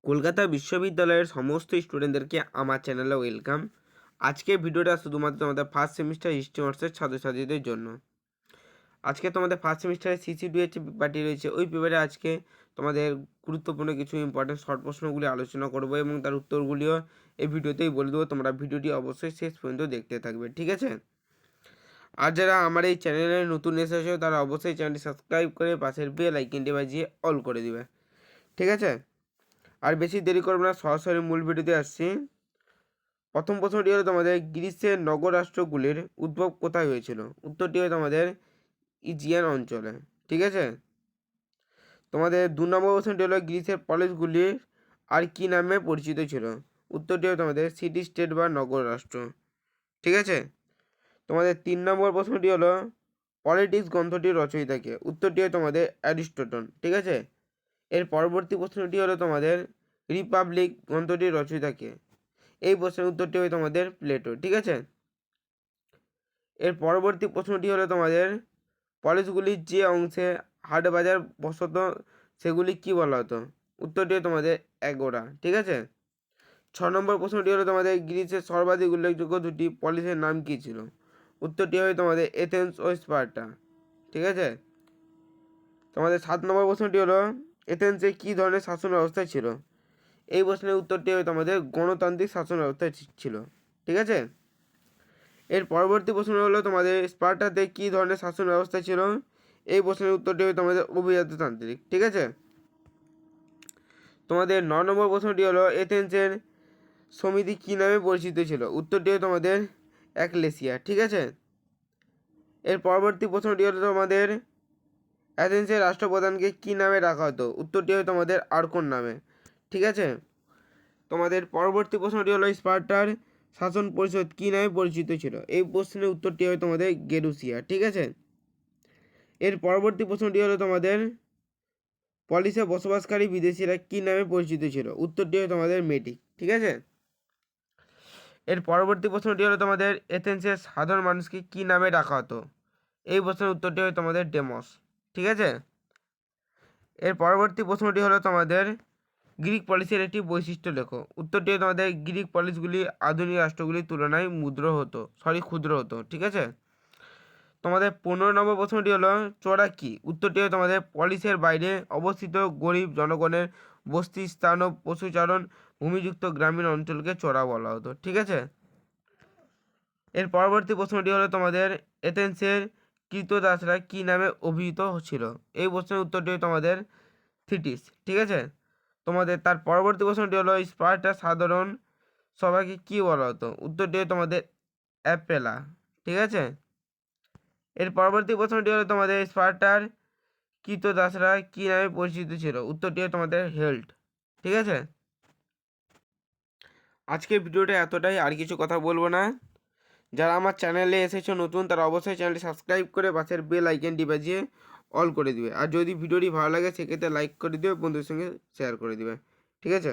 কলকাতা বিশ্ববিদ্যালয়ের সমস্ত স্টুডেন্টদেরকে আমার চ্যানেলে ওয়েলকাম। আজকে ভিডিওটা শুধুমাত্র তোমাদের ফার্স্ট সেমিস্টার হিস্ট্রি অনার্সের ছাত্রছাত্রীদের জন্য। আজকে তোমাদের ফার্স্ট সেমিস্টারে CC2 যে পেপারটি রয়েছে, ওই পেপারে আজকে তোমাদের গুরুত্বপূর্ণ কিছু ইম্পর্টেন্ট শর্ট প্রশ্নগুলি আলোচনা করবো এবং তার উত্তরগুলিও এই ভিডিওতেই বলে দেবো। তোমরা ভিডিওটি অবশ্যই শেষ পর্যন্ত দেখতে থাকবে, ঠিক আছে? আর যারা আমার এই চ্যানেলে নতুন এসেছো তারা অবশ্যই চ্যানেলটি সাবস্ক্রাইব করে পাশের বেল আইকনটি বাজিয়ে অল করে দিবে, ঠিক আছে? আর বেশি দেরি করবো না, সরাসরি মূল ভিডিওতে আসছি। প্রথম প্রশ্নটি হলো তোমাদের গ্রিসের নগর রাষ্ট্রগুলির উদ্ভব কোথায় হয়েছিল? উত্তরটি হলো তোমাদের ইজিয়ান অঞ্চলে, ঠিক আছে? তোমাদের 2 নম্বর প্রশ্নটি হলো গ্রিসের পলিসগুলির আর কি নামে পরিচিত ছিল? উত্তরটি হলো তোমাদের সিটি স্টেট বা নগর রাষ্ট্র, ঠিক আছে? তোমাদের 3 নম্বর প্রশ্নটি হলো পলিটিক্স গ্রন্থটির রচয়িতাকে? উত্তরটি হলো তোমাদের অ্যারিস্টটল, ঠিক আছে? এর পরবর্তী প্রশ্নটি হলো তোমাদের রিপাবলিক গ্রন্থটির রচয়িতাকে? এই প্রশ্নের উত্তরটি হবে তোমাদের প্লেটো, ঠিক আছে? এর পরবর্তী প্রশ্নটি হলো তোমাদের পলিসগুলির যে অংশে হাট বাজার বসত সেগুলি কি বলা হতো? উত্তরটি হলো তোমাদের অ্যাগোরা, ঠিক আছে? 6 নম্বর প্রশ্নটি হলো তোমাদের গ্রিসের সর্বাধিক উল্লেখযোগ্য দুটি পলিসের নাম কী ছিল? উত্তরটি হবে তোমাদের এথেন্স ও স্পার্টা, ঠিক আছে? তোমাদের 7 নম্বর প্রশ্নটি হলো এথেন্সে কী ধরনের শাসন ব্যবস্থা ছিল? এই প্রশ্নের উত্তরটি হবে তোমাদের গণতান্ত্রিক শাসন ব্যবস্থা ছিল, ঠিক আছে? এর পরবর্তী প্রশ্ন হলো তোমাদের স্পার্টাতে কী ধরনের শাসন ব্যবস্থা ছিল? এই প্রশ্নের উত্তরটি হবে তোমাদের অভিজাততান্ত্রিক, ঠিক আছে? তোমাদের 9 নম্বর প্রশ্নটি হলো এথেন্সের সমিতি কী নামে পরিচিত ছিল? উত্তরটি হবে তোমাদের অ্যাক্লেসিয়া, ঠিক আছে? এর পরবর্তী প্রশ্নটি হলো তোমাদের অ্যাথেন্সের রাষ্ট্রপ্রধানকে কী নামে রাখা হতো? উত্তরটি হবে তোমাদের আর্কন নামে, ঠিক আছে? তোমাদের পরবর্তী প্রশ্নটি হলো স্পার্টার শাসন পরিষদ কী নামে পরিচিত ছিল? এই প্রশ্নের উত্তরটি হবে তোমাদের গেরুসিয়া, ঠিক আছে? এর পরবর্তী প্রশ্নটি হলো তোমাদের পলিসে বসবাসকারী বিদেশিরা কী নামে পরিচিত ছিল? উত্তরটি হবে তোমাদের মেটিক, ঠিক আছে? এর পরবর্তী প্রশ্নটি হলো তোমাদের এথেন্সের সাধারণ মানুষকে কী নামে ডাকা হতো? এই প্রশ্নের উত্তরটি হবে তোমাদের ডেমস, ঠিক আছে? এর পরবর্তী প্রশ্নটি হলো তোমাদের গ্রিক পলিসের একটি বৈশিষ্ট্য লেখো? উত্তরটি তোমাদের গ্রিক পলিসগুলি আধুনিক রাষ্ট্রগুলির তুলনায় ক্ষুদ্র হতো, ঠিক আছে? তোমাদের 15 নম্বর প্রশ্নটি হলো চড়া কি? উত্তরটি হলো তোমাদের পলিসের বাইরে অবস্থিত গরিব জনগণের বস্তি স্থান ও পশুচারণ ভূমিযুক্ত গ্রামীণ অঞ্চলকে চড়া বলা হতো, ঠিক আছে? এর পরবর্তী প্রশ্নটি হলো তোমাদের এথেন্সের কৃতদাসরা কি নামে অভিহিত ছিল? এই প্রশ্নের উত্তরটি তোমাদের থিটিস, ঠিক আছে? তোমাদের তার পরবর্তী প্রশ্নটি হলো স্পার্টার সাধারণ সবাইকে কি বলা হতো? উত্তরটি তোমাদের অ্যাপেলা, ঠিক আছে? এর পরবর্তী প্রশ্নটি হলো তোমাদের স্পার্টার কৃতদাসরা কি নামে পরিচিত ছিল? উত্তরটি তোমাদের হেল্ট, ঠিক আছে? আজকের ভিডিওটা এতটাই, আর কিছু কথা বলবো না। যারা আমার চ্যানেলে এসেছো নতুন তারা অবশ্যই চ্যানেলটি সাবস্ক্রাইব করে পাশের বেল আইকনটি বাজিয়ে অল করে দিবে। আর যদি ভিডিওটি ভালো লাগে সেক্ষেত্রে লাইক করে দিবে, বন্ধুদের সঙ্গে শেয়ার করে দিবে, ঠিক আছে?